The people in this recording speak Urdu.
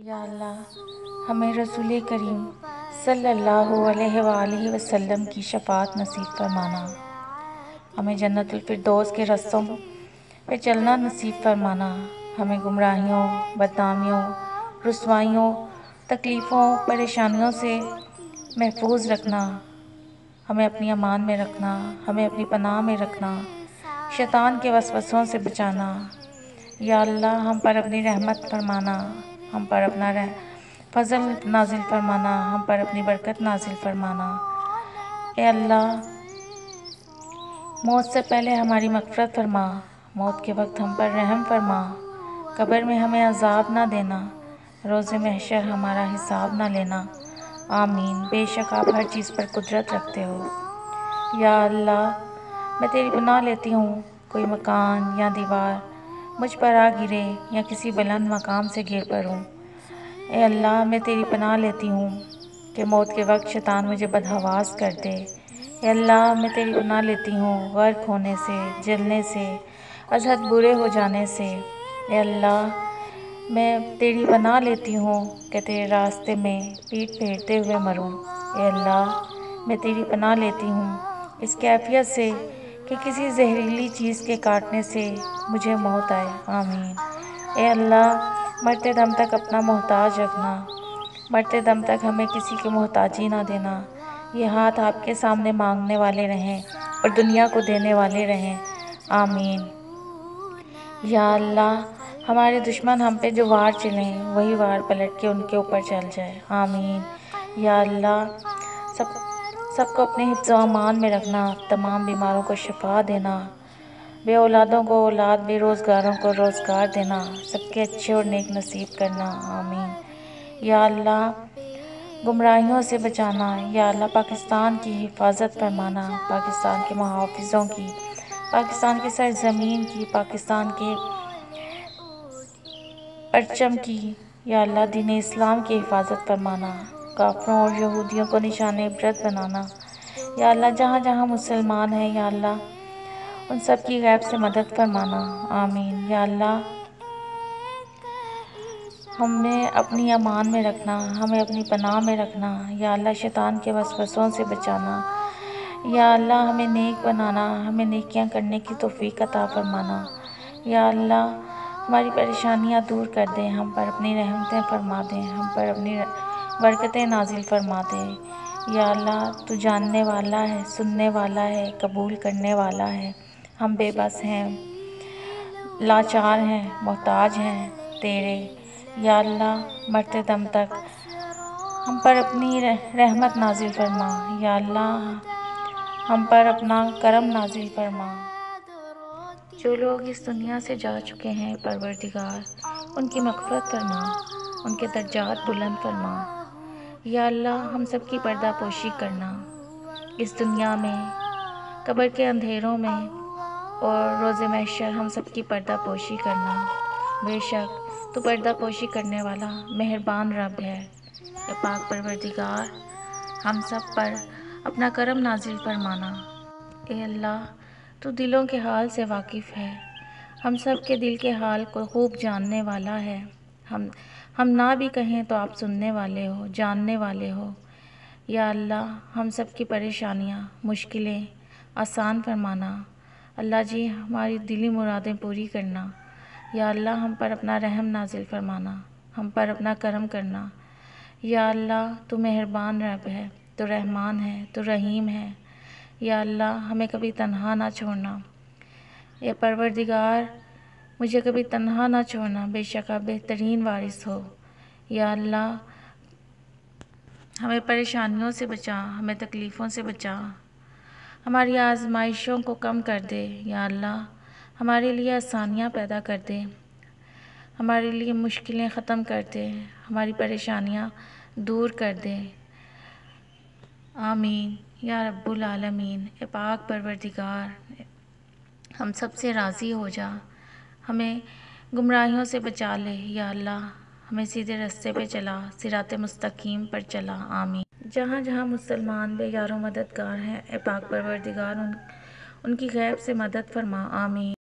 یا اللہ ہمیں رسول کریم صلی اللہ علیہ وآلہ وسلم کی شفاعت نصیب فرمانا، ہمیں جنت الفردوس کے رستوں پہ چلنا نصیب فرمانا، ہمیں گمراہیوں، بدنامیوں، رسوائیوں، تکلیفوں، پریشانیوں سے محفوظ رکھنا، ہمیں اپنی امان میں رکھنا، ہمیں اپنی پناہ میں رکھنا، شیطان کے وسوسوں سے بچانا۔ یا اللہ ہم پر اپنی رحمت فرمانا، ہم پر اپنا فضل نازل فرمانا، ہم پر اپنی برکت نازل فرمانا۔ اے اللہ موت سے پہلے ہماری مغفرت فرما، موت کے وقت ہم پر رحم فرما، قبر میں ہمیں عذاب نہ دینا، روز محشر ہمارا حساب نہ لینا، آمین۔ بے شک آپ ہر چیز پر قدرت رکھتے ہو۔ یا اللہ میں تیری پناہ لیتی ہوں کوئی مکان یا دیوار مجھ پر آ گرے یا کسی بلند مقام سے گر پڑوں۔ اے اللہ میں تیری پناہ لیتی ہوں کہ موت کے وقت شیطان مجھے بدحواس کر دے۔ اے اللہ میں تیری پناہ لیتی ہوں غرق ہونے سے، جلنے سے، از حد برے ہو جانے سے۔ اے اللہ میں تیری پناہ لیتی ہوں کہ تیرے راستے میں پیٹھ پھیرتے ہوئے مروں۔ اے اللہ میں تیری پناہ لیتی ہوں اس کیفیت سے کہ کسی زہریلی چیز کے کاٹنے سے مجھے موت آئے، آمین۔ اے اللہ مرتے دم تک اپنا محتاج رکھنا، مرتے دم تک ہمیں کسی کی محتاجی نہ دینا، یہ ہاتھ آپ کے سامنے مانگنے والے رہیں اور دنیا کو دینے والے رہیں، آمین۔ یا اللہ ہمارے دشمن ہم پہ جو وار چلیں وہی وار پلٹ کے ان کے اوپر چل جائے، آمین۔ یا اللہ سب کو اپنے حفظ و امان میں رکھنا، تمام بیماروں کو شفا دینا، بے اولادوں کو اولاد، بے روزگاروں کو روزگار دینا، سب کے اچھے اور نیک نصیب کرنا، آمین۔ یا اللہ گمراہیوں سے بچانا، یا اللہ پاکستان کی حفاظت فرمانا، پاکستان کے محافظوں کی، پاکستان کی سرزمین کی، پاکستان کے پرچم کی، یا اللہ دین اسلام کی حفاظت فرمانا، کافروں اور یہودیوں کو نشان عبرت بنانا۔ یا اللہ جہاں جہاں مسلمان ہیں یا اللہ ان سب کی غیب سے مدد فرمانا، آمین۔ یا اللہ ہمیں اپنی امان میں رکھنا، ہمیں اپنی پناہ میں رکھنا، یا اللہ شیطان کے وسوسوں سے بچانا، یا اللہ ہمیں نیک بنانا، ہمیں نیکیاں کرنے کی توفیق عطا فرمانا۔ یا اللہ ہماری پریشانیاں دور کر دے، ہم پر اپنی رحمتیں فرما دے، ہم پر اپنی برکتیں نازل فرما دے۔ یا اللہ تو جاننے والا ہے، سننے والا ہے، قبول کرنے والا ہے، ہم بے بس ہیں، لاچار ہیں، محتاج ہیں تیرے۔ یا اللہ مرتے دم تک ہم پر اپنی رحمت نازل فرما، یا اللہ ہم پر اپنا کرم نازل فرما۔ جو لوگ اس دنیا سے جا چکے ہیں پروردگار ان کی مغفرت فرما، ان کے درجات بلند فرما۔ یا اللہ ہم سب کی پردہ پوشی کرنا اس دنیا میں، قبر کے اندھیروں میں اور روز محشر ہم سب کی پردہ پوشی کرنا، بے شک تو پردہ پوشی کرنے والا مہربان رب ہے۔ اے پاک پروردگار ہم سب پر اپنا کرم نازل فرمانا۔ اے اللہ تو دلوں کے حال سے واقف ہے، ہم سب کے دل کے حال کو خوب جاننے والا ہے، ہم نہ بھی کہیں تو آپ سننے والے ہو، جاننے والے ہو۔ یا اللہ ہم سب کی پریشانیاں، مشکلیں آسان فرمانا، اللہ جی ہماری دلی مرادیں پوری کرنا۔ یا اللہ ہم پر اپنا رحم نازل فرمانا، ہم پر اپنا کرم کرنا۔ یا اللہ تو مہربان رب ہے، تو رحمان ہے، تو رحیم ہے۔ یا اللہ ہمیں کبھی تنہا نہ چھوڑنا، اے پروردگار مجھے کبھی تنہا نہ چھوڑنا، بے شک آپ بہترین وارث ہو۔ یا اللہ ہمیں پریشانیوں سے بچا، ہمیں تکلیفوں سے بچا، ہماری آزمائشوں کو کم کر دے۔ یا اللہ ہمارے لیے آسانیاں پیدا کر دے، ہمارے لیے مشکلیں ختم کر دے، ہماری پریشانیاں دور کر دے، آمین یا رب العالمین۔ اے پاک پروردگار ہم سب سے راضی ہو جا، ہمیں گمراہیوں سے بچا لے، یا اللہ ہمیں سیدھے رستے پہ چلا، صراط مستقیم پر چلا، آمین۔ جہاں جہاں مسلمان بے یار و مددگار ہیں اے پاک پروردگار ان کی غیب سے مدد فرما، آمین۔